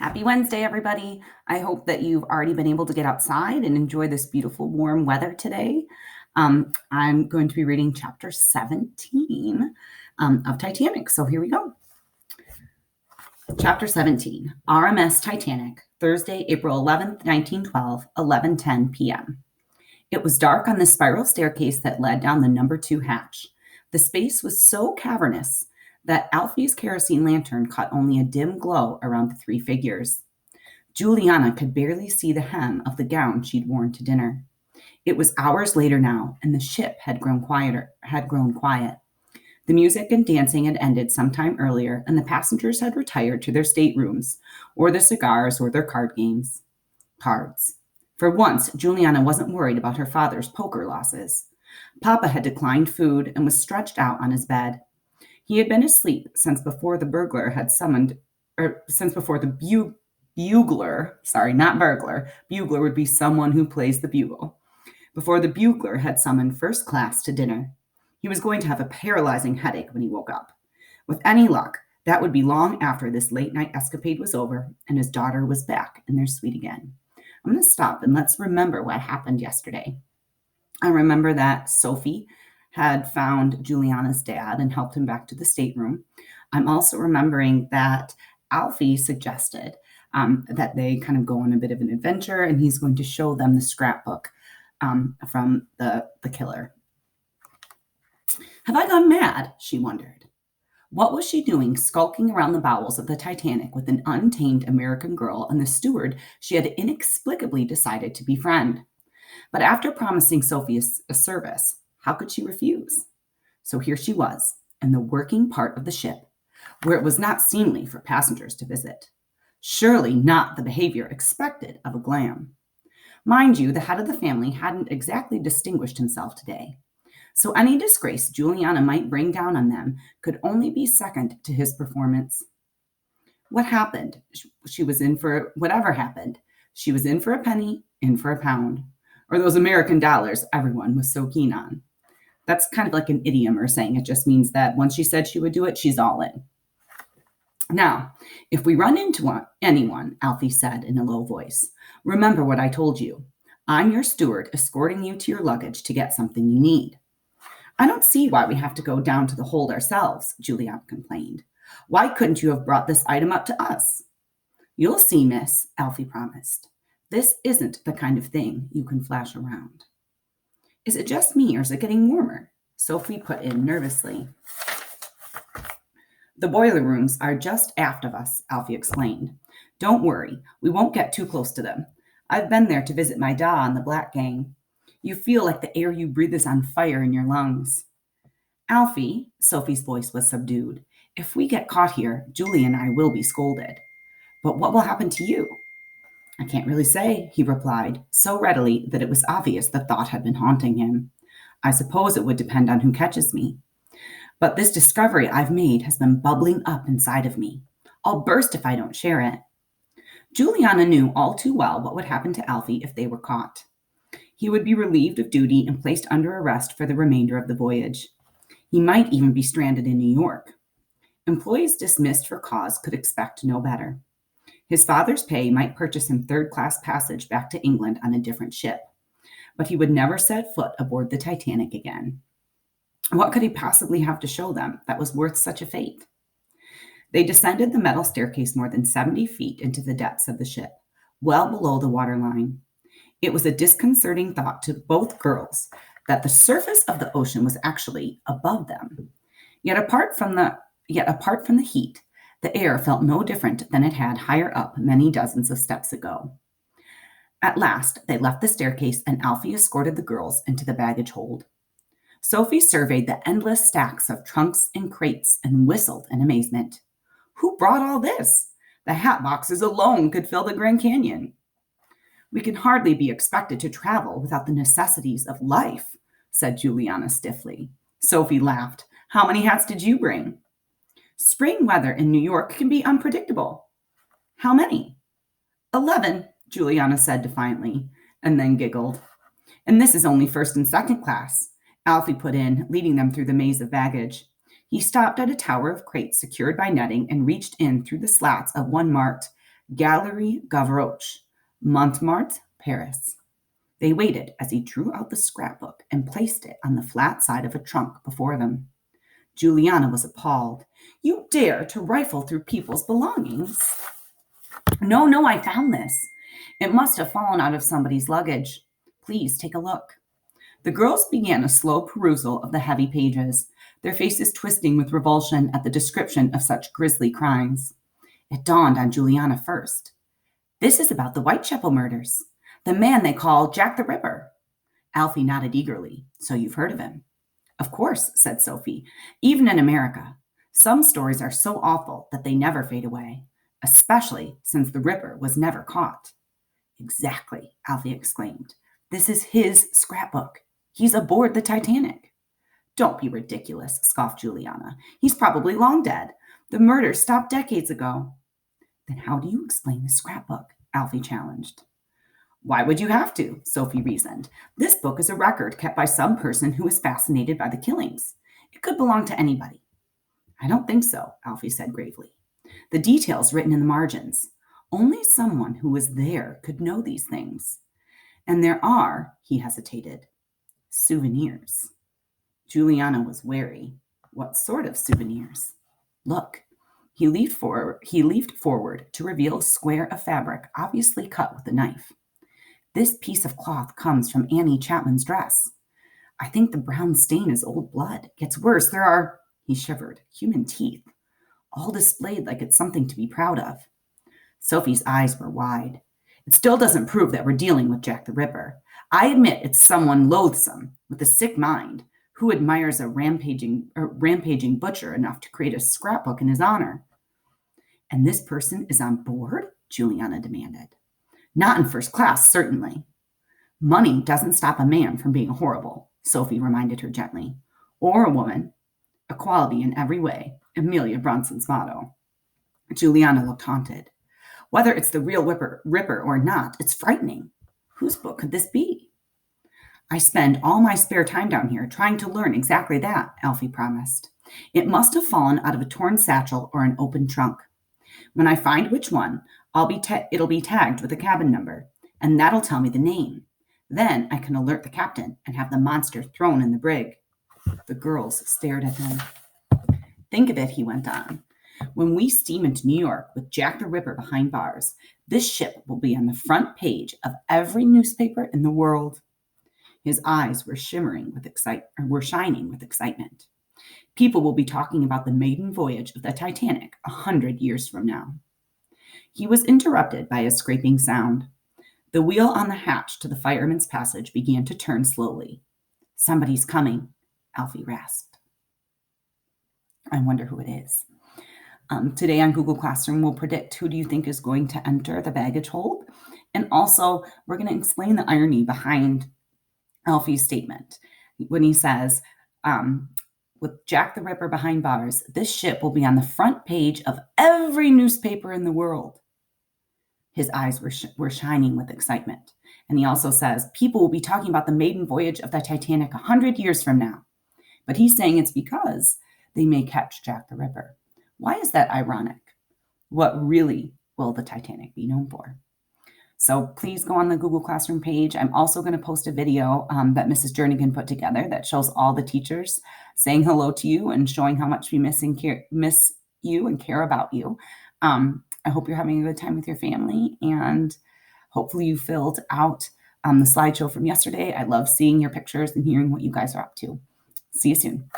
Happy Wednesday, everybody. I hope that you've already been able to get outside and enjoy this beautiful warm weather today. I'm going to be reading chapter 17 of Titanic. So here we go. Chapter 17, RMS Titanic, Thursday, April 11th, 1912, 11:10 p.m. It was dark on the spiral staircase that led down the number 2 hatch. The space was so cavernous that Alfie's kerosene lantern caught only a dim glow around the 3 figures. Juliana could barely see the hem of the gown she'd worn to dinner. It was hours later now, and the ship had grown quiet. The music and dancing had ended some time earlier, and the passengers had retired to their staterooms, or their cigars, or their card games. Cards. For once, Juliana wasn't worried about her father's poker losses. Papa had declined food and was stretched out on his bed. He had been asleep since before the bugler, sorry, not burglar. Bugler would be someone who plays the bugle. Before the bugler had summoned first class to dinner. He was going to have a paralyzing headache when he woke up. With any luck, that would be long after this late night escapade was over and his daughter was back in their suite again. I'm going to stop and let's remember what happened yesterday. I remember that Sophie had found Juliana's dad and helped him back to the stateroom. I'm also remembering that Alfie suggested that they kind of go on a bit of an adventure, and he's going to show them the scrapbook from the killer. Have I gone mad? She wondered. What was she doing skulking around the bowels of the Titanic with an untamed American girl and the steward she had inexplicably decided to befriend? But after promising Sophie a service, how could she refuse? So here she was, in the working part of the ship, where it was not seemly for passengers to visit. Surely not the behavior expected of a glam. Mind you, the head of the family hadn't exactly distinguished himself today. So any disgrace Juliana might bring down on them could only be second to his performance. What happened? She was in for whatever happened. She was in for a penny, in for a pound. Or those American dollars everyone was so keen on. That's kind of like an idiom or saying. It just means that once she said she would do it, she's all in. Now, if we run into anyone, Alfie said in a low voice, remember what I told you. I'm your steward escorting you to your luggage to get something you need. I don't see why we have to go down to the hold ourselves, Juliana complained. Why couldn't you have brought this item up to us? You'll see, miss, Alfie promised. This isn't the kind of thing you can flash around. Is it just me or is it getting warmer? Sophie put in nervously. The boiler rooms are just aft of us, Alfie explained. Don't worry, we won't get too close to them. I've been there to visit my da on the Black Gang. You feel like the air you breathe is on fire in your lungs. Alfie, Sophie's voice was subdued. If we get caught here, Julie and I will be scolded. But what will happen to you? I can't really say, he replied, so readily that it was obvious the thought had been haunting him. I suppose it would depend on who catches me. But this discovery I've made has been bubbling up inside of me. I'll burst if I don't share it. Juliana knew all too well what would happen to Alfie if they were caught. He would be relieved of duty and placed under arrest for the remainder of the voyage. He might even be stranded in New York. Employees dismissed for cause could expect no better. His father's pay might purchase him third-class passage back to England on a different ship, but he would never set foot aboard the Titanic again. What could he possibly have to show them that was worth such a fate? They descended the metal staircase more than 70 feet into the depths of the ship, well below the waterline. It was a disconcerting thought to both girls that the surface of the ocean was actually above them. Yet apart from the heat, the air felt no different than it had higher up many dozens of steps ago. At last, they left the staircase and Alfie escorted the girls into the baggage hold. Sophie surveyed the endless stacks of trunks and crates and whistled in amazement. Who brought all this? The hat boxes alone could fill the Grand Canyon. We can hardly be expected to travel without the necessities of life, said Juliana stiffly. Sophie laughed. How many hats did you bring? Spring weather in New York can be unpredictable. How many? 11, Juliana said defiantly, and then giggled. And this is only first and second class, Alfie put in, leading them through the maze of baggage. He stopped at a tower of crates secured by netting and reached in through the slats of one marked Galerie Gavroche, Montmartre, Paris. They waited as he drew out the scrapbook and placed it on the flat side of a trunk before them. Juliana was appalled. You dare to rifle through people's belongings? No, I found this. It must have fallen out of somebody's luggage. Please take a look. The girls began a slow perusal of the heavy pages, their faces twisting with revulsion at the description of such grisly crimes. It dawned on Juliana first. This is about the Whitechapel murders. The man they call Jack the Ripper. Alfie nodded eagerly. So you've heard of him? Of course, said Sophie. Even in America. Some stories are so awful that they never fade away, especially since the Ripper was never caught. Exactly, Alfie exclaimed. This is his scrapbook. He's aboard the Titanic. Don't be ridiculous, scoffed Juliana. He's probably long dead. The murder stopped decades ago. Then how do you explain the scrapbook? Alfie challenged. Why would you have to? Sophie reasoned. This book is a record kept by some person who is fascinated by the killings. It could belong to anybody. I don't think so, Alfie said gravely. The details written in the margins. Only someone who was there could know these things. And there are, he hesitated, souvenirs. Juliana was wary. What sort of souvenirs? Look. He leafed forward to reveal a square of fabric obviously cut with a knife. This piece of cloth comes from Annie Chapman's dress. I think the brown stain is old blood. Gets worse. There are, he shivered, human teeth, all displayed like it's something to be proud of. Sophie's eyes were wide. It still doesn't prove that we're dealing with Jack the Ripper. I admit it's someone loathsome, with a sick mind, who admires a rampaging butcher enough to create a scrapbook in his honor. And this person is on board? Juliana demanded. Not in first class, certainly. Money doesn't stop a man from being horrible, Sophie reminded her gently. Or a woman. Equality in every way, Amelia Bronson's motto. Juliana looked haunted. Whether it's the real Ripper or not, it's frightening. Whose book could this be? I spend all my spare time down here trying to learn exactly that, Alfie promised. It must have fallen out of a torn satchel or an open trunk. When I find which one, it'll be tagged with a cabin number, and that'll tell me the name. Then I can alert the captain and have the monster thrown in the brig. The girls stared at him. Think of it, he went on. When we steam into New York with Jack the Ripper behind bars, this ship will be on the front page of every newspaper in the world. His eyes were shining with excitement. People will be talking about the maiden voyage of the Titanic 100 years from now. He was interrupted by a scraping sound. The wheel on the hatch to the fireman's passage began to turn slowly. Somebody's coming, Alfie rasped. I wonder who it is. Today on Google Classroom, we'll predict who do you think is going to enter the baggage hold. And also, we're going to explain the irony behind Alfie's statement when he says, with Jack the Ripper behind bars, this ship will be on the front page of every newspaper in the world. His eyes were shining with excitement. And he also says, people will be talking about the maiden voyage of the Titanic 100 years from now. But he's saying it's because they may catch Jack the Ripper. Why is that ironic? What really will the Titanic be known for? So please go on the Google Classroom page. I'm also going to post a video that Mrs. Jernigan put together that shows all the teachers saying hello to you and showing how much we miss you and care about you. I hope you're having a good time with your family, and hopefully you filled out the slideshow from yesterday. I love seeing your pictures and hearing what you guys are up to. See you soon.